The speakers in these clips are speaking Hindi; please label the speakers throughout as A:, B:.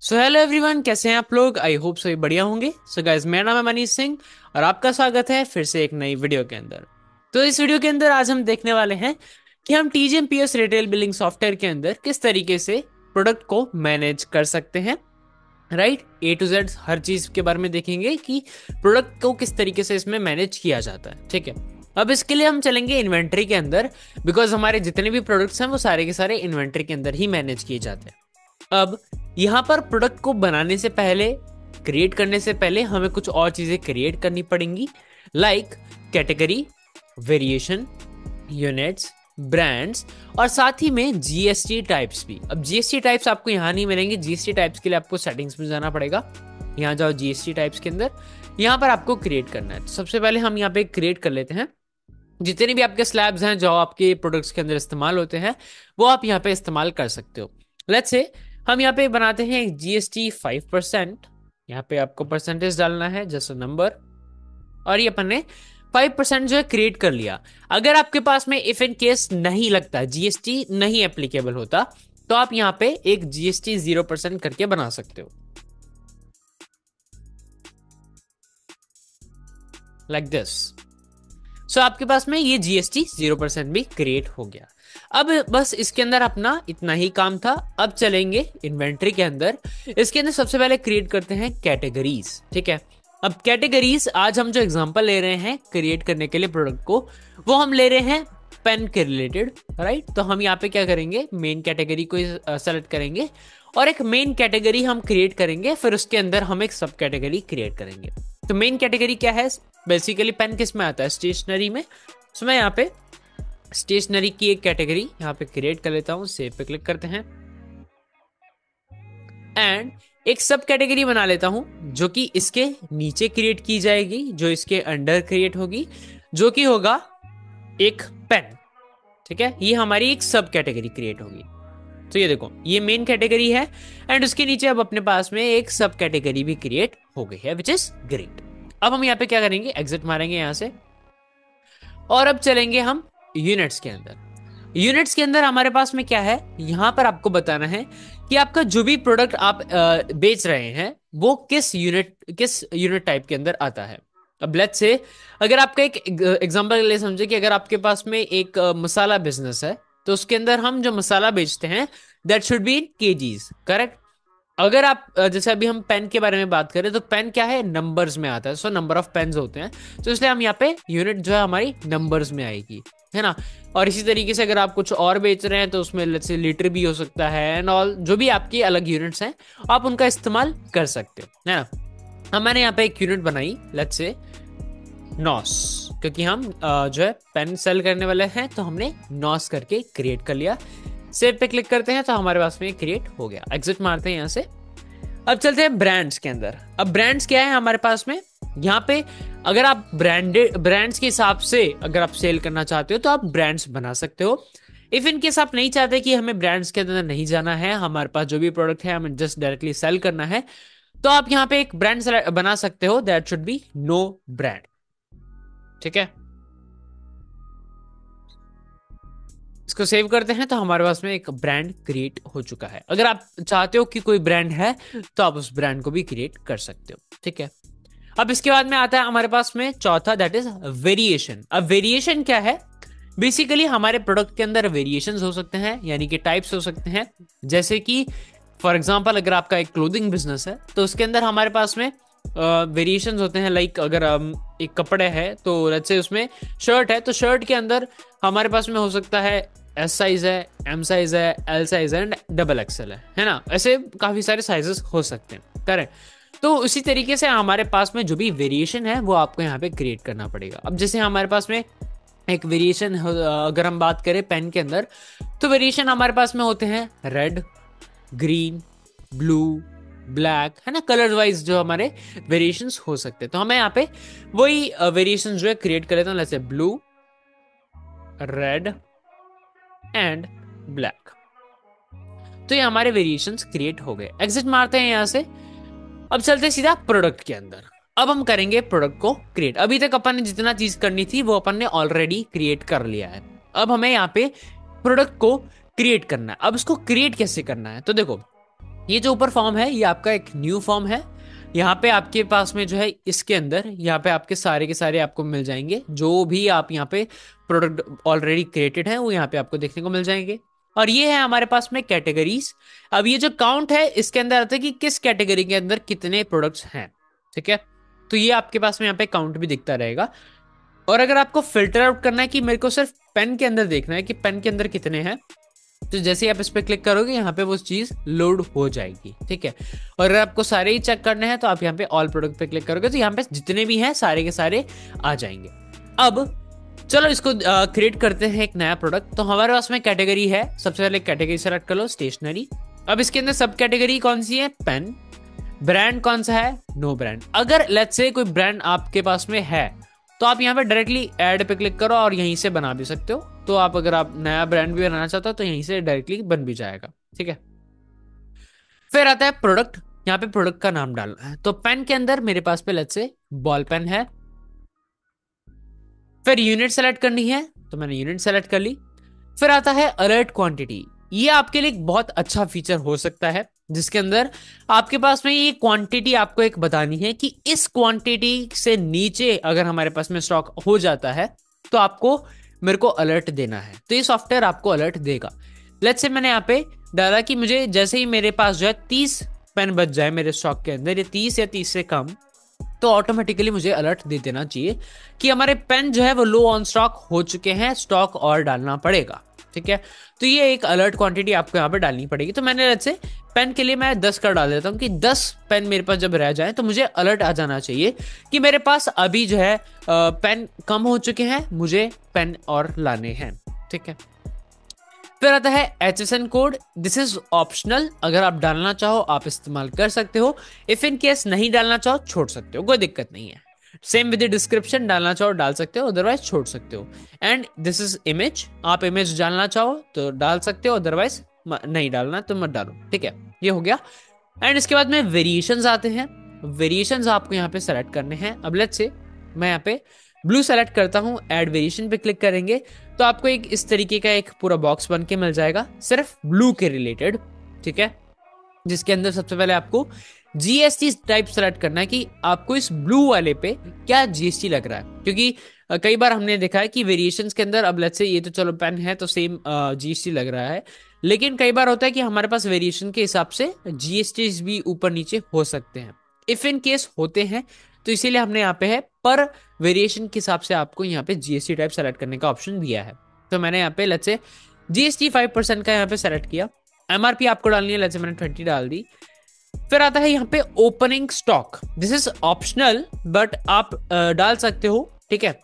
A: सो हेलो एवरीवन, कैसे हैं आप लोग। आई होप सभी बढ़िया होंगे। सो गाइस, मेरा नाम है मनीष सिंह और आपका स्वागत है फिर से एक नई वीडियो के अंदर। तो इस वीडियो के अंदर आज हम देखने वाले हैं कि हम टीजीएमपीएस रिटेल बिलिंग सॉफ्टवेयर के अंदर किस तरीके से प्रोडक्ट को मैनेज कर सकते हैं। राइट, ए टू जेड हर चीज के बारे में देखेंगे कि प्रोडक्ट को किस तरीके से इसमें मैनेज किया जाता है। ठीक है, अब इसके लिए हम चलेंगे इन्वेंट्री के अंदर, बिकॉज हमारे जितने भी प्रोडक्ट्स हैं वो सारे के सारे इन्वेंट्री के अंदर ही मैनेज किए जाते हैं। अब यहाँ पर प्रोडक्ट को बनाने से पहले, क्रिएट करने से पहले हमें कुछ और चीजें क्रिएट करनी पड़ेंगी, like category, variation, units, brands और साथ ही में जीएसटी टाइप्स भी। अब जीएसटी टाइप्स आपको यहाँ नहीं मिलेंगे, जीएसटी टाइप्स के लिए आपको सेटिंग्स में जाना पड़ेगा। यहाँ जाओ जीएसटी टाइप्स के अंदर, यहाँ पर आपको क्रिएट करना है। तो सबसे पहले हम यहाँ पे क्रिएट कर लेते हैं जितने भी आपके स्लैब्स हैं जो आपके प्रोडक्ट्स के अंदर इस्तेमाल होते हैं, वो आप यहाँ पे इस्तेमाल कर सकते हो। लेट्स से हम यहाँ पे बनाते हैं जीएसटी 5%। यहाँ पे आपको परसेंटेज डालना है, जैसे नंबर, और ये अपन ने 5% जो है क्रिएट कर लिया। अगर आपके पास में इफ इन केस नहीं लगता, जीएसटी नहीं एप्लीकेबल होता, तो आप यहाँ पे एक जीएसटी 0% करके बना सकते हो, लाइक दिस। सो आपके पास में ये जीएसटी 0% भी क्रिएट हो गया। अब बस इसके अंदर अपना इतना ही काम था। अब चलेंगे इन्वेंट्री के अंदर। इसके अंदर सबसे पहले क्रिएट करते हैं कैटेगरीज। ठीक है, अब कैटेगरीज आज हम जो एग्जांपल ले रहे हैं क्रिएट करने के लिए प्रोडक्ट को, वो हम ले रहे हैं पेन के रिलेटेड। राइट, तो हम यहाँ पे क्या करेंगे, मेन कैटेगरी को सेलेक्ट करेंगे और एक मेन कैटेगरी हम क्रिएट करेंगे, फिर उसके अंदर हम एक सब कैटेगरी क्रिएट करेंगे। तो मेन कैटेगरी क्या है, बेसिकली पेन किस में आता है, स्टेशनरी में। तो मैं यहाँ पे स्टेशनरी की एक कैटेगरी यहाँ पे क्रिएट कर लेता हूँ, सेव पे क्लिक करते हैं एंड एक सब कैटेगरी बना लेता हूं जो कि इसके नीचे क्रिएट की जाएगी, जो इसके अंडर क्रिएट होगी, जो कि होगा एक पेन। ठीक है, ये हमारी एक सब कैटेगरी क्रिएट होगी। तो ये देखो, ये मेन कैटेगरी है एंड उसके नीचे अब अपने पास में एक सब कैटेगरी भी क्रिएट हो गई है, विच इज ग्रेट। अब हम यहाँ पे क्या करेंगे, एग्जिट मारेंगे यहाँ से और अब चलेंगे हम यूनिट्स के अंदर। यूनिट्स के अंदर हमारे पास में क्या है, यहां पर आपको बताना है कि आपका जो भी प्रोडक्ट आप बेच रहे हैं वो किस यूनिट टाइप के अंदर आता है। अब लेट्स से अगर आपका एक एग्जांपल के लिए समझे कि अगर आपके पास में एक मसाला बिजनेस है, तो उसके अंदर हम जो मसाला बेचते हैं that should be in KGs, correct. अगर आप जैसे अभी हम पेन के बारे में बात करें तो पेन क्या है, नंबर्स में आता है। सो नंबर ऑफ पेन्स होते हैं, तो इसलिए हम यहाँ पे यूनिट जो है हमारी नंबर्स में आएगी, है ना। और इसी तरीके से अगर आप कुछ और बेच रहे हैं तो उसमें लेट्स से लीटर भी हो सकता है एंड ऑल, जो भी आपकी अलग यूनिट्स हैं आप उनका इस्तेमाल कर सकते हो, है ना। अब मैंने यहाँ पे एक यूनिट बनाई, लेट्स से नॉस, क्योंकि हम जो है पेन सेल करने वाले हैं, तो हमने नॉस करके क्रिएट कर लिया। सेव पे क्लिक करते हैं तो हमारे पास में क्रिएट हो गया। एग्जिट मारते हैं यहाँ से। अब चलते हैं ब्रांड्स के अंदर। अब ब्रांड्स क्या है हमारे पास में, यहाँ पे अगर आप ब्रांड्स के हिसाब से अगर आप सेल करना चाहते हो तो आप ब्रांड्स बना सकते हो। इफ इन केस आप नहीं चाहते कि हमें ब्रांड्स के अंदर नहीं जाना है, हमारे पास जो भी प्रोडक्ट है हमें जस्ट डायरेक्टली सेल करना है, तो आप यहाँ पे एक ब्रांड बना सकते हो, that should be no brand. ठीक है, इसको सेव करते हैं तो हमारे पास में एक ब्रांड क्रिएट हो चुका है। अगर आप चाहते हो कि कोई ब्रांड है तो आप उस ब्रांड को भी क्रिएट कर सकते हो। ठीक है, अब इसके बाद में आता है हमारे पास में चौथा, दैट इज वेरिएशन। अब वेरिएशन क्या है, बेसिकली हमारे प्रोडक्ट के अंदर वेरिएशंस हो सकते हैं, यानी कि टाइप्स हो सकते हैं। जैसे कि फॉर एग्जांपल अगर आपका एक क्लोथिंग बिजनेस है तो उसके अंदर हमारे पास में वेरिएशंस होते हैं। लाइक अगर एक कपड़े है तो लेट्स से उसमें शर्ट है, तो शर्ट के अंदर हमारे पास में हो सकता है एस साइज है, एम साइज है, एल साइज है एंड डबल एक्सएल है ना। ऐसे काफी सारे साइजेस हो सकते हैं, करेक्ट। तो उसी तरीके से हमारे पास में जो भी वेरिएशन है वो आपको यहाँ पे क्रिएट करना पड़ेगा। अब जैसे हमारे पास में एक वेरिएशन अगर हम बात करें पेन के अंदर, तो वेरिएशन हमारे पास में होते हैं रेड, ग्रीन, ब्लू, ब्लैक, है ना। कलर वाइज जो हमारे वेरिएशंस हो सकते हैं, तो हमें यहाँ पे वही वेरिएशंस जो है क्रिएट कर लेते हैं। जैसे ब्लू, रेड एंड ब्लैक, तो ये हमारे वेरिएशंस क्रिएट हो गए। एग्जिट मारते हैं यहां से। अब चलते हैं सीधा प्रोडक्ट के अंदर। अब हम करेंगे प्रोडक्ट को क्रिएट। अभी तक अपन ने जितना चीज करनी थी वो अपन ने ऑलरेडी क्रिएट कर लिया है। अब हमें यहाँ पे प्रोडक्ट को क्रिएट करना है। अब इसको क्रिएट कैसे करना है, तो देखो ये जो ऊपर फॉर्म है ये आपका एक न्यू फॉर्म है। यहाँ पे आपके पास में जो है इसके अंदर यहाँ पे आपके सारे के सारे आपको मिल जाएंगे, जो भी आप यहाँ पे प्रोडक्ट ऑलरेडी क्रिएटेड है वो यहाँ पे आपको देखने को मिल जाएंगे। और ये है हमारे पास में कैटेगरीज। अब ये जो काउंट है इसके अंदर आता है कि किस कैटेगरी के अंदर कितने प्रोडक्ट्स हैं, ठीक है। तो ये आपके पास में यहाँ पे काउंट भी दिखता रहेगा। और अगर आपको फिल्टर आउट करना है कि मेरे को सिर्फ पेन के अंदर देखना है कि पेन के अंदर कितने हैं, तो जैसे ही आप इस पे क्लिक करोगे यहाँ पे वो चीज लोड हो जाएगी, ठीक है। और अगर आपको सारे ही चेक करने हैं तो आप यहाँ पे ऑल प्रोडक्ट पे क्लिक करोगे तो यहाँ पे जितने भी हैं सारे के सारे आ जाएंगे। अब चलो इसको क्रिएट करते हैं एक नया प्रोडक्ट। तो हमारे पास में कैटेगरी है, सबसे पहले कैटेगरी सेलेक्ट कर लो स्टेशनरी। अब इसके अंदर सब कैटेगरी कौन सी है, पेन। ब्रांड कौन सा है, नो ब्रांड। अगर लेट्स से कोई ब्रांड आपके पास में है तो आप यहाँ पे डायरेक्टली ऐड पे क्लिक करो और यहीं से बना भी सकते हो। तो आप अगर आप नया ब्रांड भी बनाना चाहते हो तो यहीं से डायरेक्टली बन भी जाएगा, ठीक है। फिर आता है प्रोडक्ट। यहाँ पे प्रोडक्ट का नाम डालना है। तो पेन के अंदर मेरे पास पे लेट्स से बॉल पेन है। फिर यूनिट सेलेक्ट करनी है तो मैंने यूनिट सेलेक्ट कर ली। फिर आता है अलर्ट क्वांटिटी। ये आपके लिए एक बहुत अच्छा फीचर हो सकता है जिसके अंदर आपके पास में ये क्वांटिटी आपको एक बतानी है कि इस क्वांटिटी से नीचे अगर हमारे पास में स्टॉक हो जाता है तो आपको मेरे को अलर्ट देना है। तो ये सॉफ्टवेयर आपको अलर्ट देगा। लेट्स से मैंने यहाँ पे डाला कि मुझे जैसे ही मेरे पास जो है 30 पेन बच जाए मेरे स्टॉक के अंदर, ये 30 या 30 से कम, तो ऑटोमेटिकली मुझे अलर्ट दे देना चाहिए कि हमारे पेन जो है वो लो ऑन स्टॉक हो चुके हैं, स्टॉक और डालना पड़ेगा, ठीक है। तो ये एक अलर्ट क्वांटिटी आपको यहाँ पे डालनी पड़ेगी। तो मैंने लेट्स से पेन के लिए मैं 10 का डाल देता हूँ कि 10 पेन मेरे पास जब रह जाए तो मुझे अलर्ट आ जाना चाहिए कि मेरे पास अभी जो है पेन कम हो चुके हैं, मुझे पेन और लाने हैं, ठीक है। फिर आता है HSN code. This is optional, अगर आप डालना चाहो आप इस्तेमाल कर सकते हो, इफ इन केस नहीं डालना चाहो छोड़ सकते हो, कोई दिक्कत नहीं है। सेम विद डिस्क्रिप्शन, डालना चाहो डाल सकते हो, अदरवाइज छोड़ सकते हो। एंड दिस इज इमेज, आप इमेज डालना चाहो तो डाल सकते हो, अदरवाइज नहीं डालना तो मत डालो, ठीक है। ये हो गया। एंड इसके बाद में वेरिएशंस आते हैं। वेरिएशंस आपको यहाँ पे सेलेक्ट करने हैं। अब लेट्स से मैं यहाँ पे ब्लू सेलेक्ट करता हूँ, ऐड वेरिएशन पे क्लिक करेंगे तो आपको एक इस तरीके का एक पूरा बॉक्स बन के मिल जाएगा सिर्फ ब्लू के रिलेटेड, ठीक है। जिसके अंदर सबसे पहले आपको जीएसटी टाइप सेलेक्ट करना है कि आपको इस ब्लू वाले पे क्या जीएसटी लग रहा है, क्योंकि कई बार हमने देखा है कि वेरिएशंस के अंदर, अब लेट्स से ये तो चलो पेन है तो सेम जीएसटी लग रहा है, लेकिन कई बार होता है कि हमारे पास वेरिएशन के हिसाब से जीएसटी भी ऊपर नीचे हो सकते हैं। इफ इन केस होते हैं तो इसीलिए हमने यहाँ पे है पर वेरिएशन के हिसाब से आपको यहाँ पे जीएसटी टाइप सेलेक्ट करने का ऑप्शन दिया है। तो मैंने यहाँ पे लेट्स से जीएसटी 5% का यहाँ पे सेलेक्ट किया। एमआरपी आपको डालनी है, लेट्स से मैंने 20 डाल दी। फिर आता है यहाँ पे opening stock. This is optional but आप डाल सकते हो, ठीक है।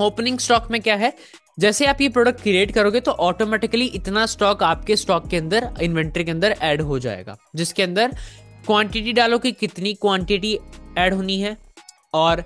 A: ओपनिंग स्टॉक में क्या है, जैसे आप ये प्रोडक्ट क्रिएट करोगे तो ऑटोमेटिकली इतना स्टॉक आपके स्टॉक के अंदर, इन्वेंटरी के अंदर ऐड हो जाएगा, जिसके अंदर क्वांटिटी डालो कि कितनी क्वांटिटी ऐड होनी है और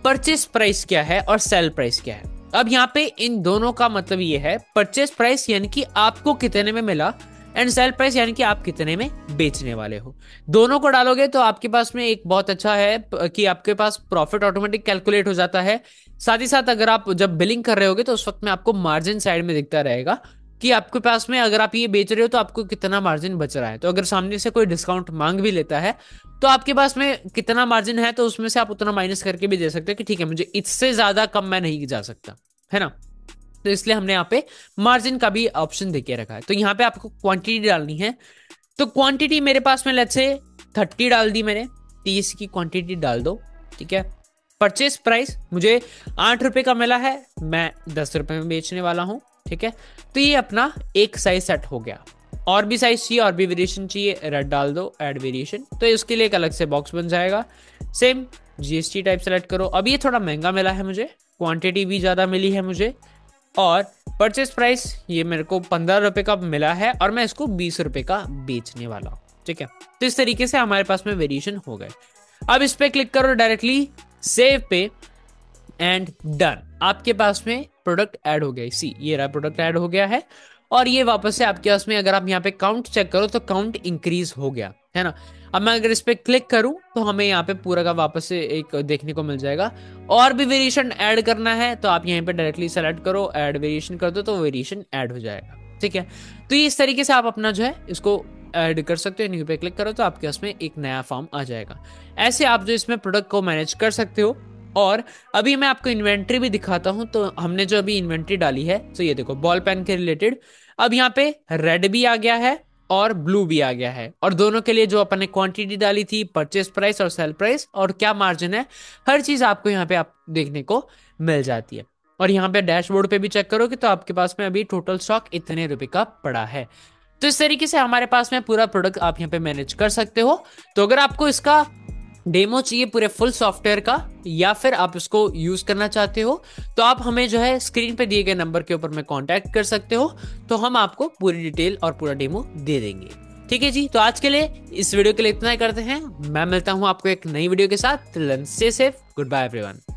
A: परचेस प्राइस क्या है और सेल प्राइस क्या है। अब यहाँ पे इन दोनों का मतलब ये है, परचेस प्राइस यानी कि आपको कितने में मिला एंड सेल प्राइस यानी कि आप कितने में बेचने वाले हो। दोनों को डालोगे तो आपके पास में एक बहुत अच्छा है कि आपके पास प्रॉफिट ऑटोमेटिक कैलकुलेट हो जाता है। साथ ही साथ अगर आप जब बिलिंग कर रहे होगे तो उस वक्त में आपको मार्जिन साइड में दिखता रहेगा कि आपके पास में अगर आप ये बेच रहे हो तो आपको कितना मार्जिन बच रहा है। तो अगर सामने से कोई डिस्काउंट मांग भी लेता है तो आपके पास में कितना मार्जिन है, तो उसमें से आप उतना माइनस करके भी दे सकते हो कि ठीक है मुझे इससे ज्यादा कम मैं नहीं जा सकता, है ना। तो इसलिए हमने यहाँ पे मार्जिन का भी ऑप्शन देके रखा है। तो यहाँ पे आपको क्वांटिटी डालनी है। तो क्वांटिटी मेरे पास में लेट्स से 30 डाल दी मैंने, 30 की क्वांटिटी डाल दो, ठीक है। परचेस प्राइस मुझे 8 रुपए का मिला है, मैं 10 रुपए में बेचने वाला हूं, ठीक है। तो ये अपना एक साइज सेट हो गया। और भी साइज चाहिए और भी वेरिएशन चाहिए, रेड डाल दो, ऐड वेरिएशन। तो इसके लिए एक अलग से बॉक्स बन जाएगा। सेम जीएसटी टाइप सेलेक्ट करो। अब ये थोड़ा महंगा मिला है मुझे, क्वांटिटी भी ज्यादा मिली है मुझे, और परचेस प्राइस ये मेरे को 15 रुपए का मिला है और मैं इसको 20 रुपए का बेचने वाला हूँ, ठीक है। तो इस तरीके से हमारे पास में वेरिएशन हो गए। अब इस पे क्लिक करो डायरेक्टली सेव पे एंड डन। आपके पास में प्रोडक्ट ऐड हो गया। सी ये रहा प्रोडक्ट ऐड हो गया है और ये वापस से आपके पास में, अगर आप यहाँ पे काउंट चेक करो तो काउंट इंक्रीज हो गया है ना। अब मैं अगर इस पे क्लिक करूं तो हमें यहाँ पे पूरा का वापस से एक देखने को मिल जाएगा। और भी वेरिएशन ऐड करना है तो आप यहीं पे डायरेक्टली सेलेक्ट करो, ऐड वेरिएशन कर दो तो वेरिएशन ऐड हो जाएगा, ठीक है। तो इस तरीके से आप अपना जो है इसको ऐड कर सकते हो, न्यू पे क्लिक करो तो आपके उसमें एक नया फॉर्म आ जाएगा। ऐसे आप जो इसमें प्रोडक्ट को मैनेज कर सकते हो। और अभी मैं आपको इन्वेंट्री भी दिखाता हूं। तो हमने जो अभी इन्वेंट्री डाली है, तो ये देखो बॉल पेन के रिलेटेड अब यहाँ पे रेड भी आ गया है और ब्लू भी आ गया है, और दोनों के लिए जो अपन ने क्वांटिटी डाली थी, परचेस प्राइस और सेल प्राइस और क्या मार्जिन है, हर चीज आपको यहाँ पे आप देखने को मिल जाती है। और यहाँ पे डैशबोर्ड पे भी चेक करोगे तो आपके पास में अभी टोटल स्टॉक इतने रुपए का पड़ा है। तो इस तरीके से हमारे पास में पूरा प्रोडक्ट आप यहाँ पे मैनेज कर सकते हो। तो अगर आपको इसका डेमो चाहिए पूरे फुल सॉफ्टवेयर का, या फिर आप इसको यूज करना चाहते हो, तो आप हमें जो है स्क्रीन पे दिए गए नंबर के ऊपर में कांटेक्ट कर सकते हो। तो हम आपको पूरी डिटेल और पूरा डेमो दे देंगे। ठीक है जी, तो आज के लिए इस वीडियो के लिए इतना ही करते हैं। मैं मिलता हूं आपको एक नई वीडियो के साथ। Till then stay safe, good bye everyone.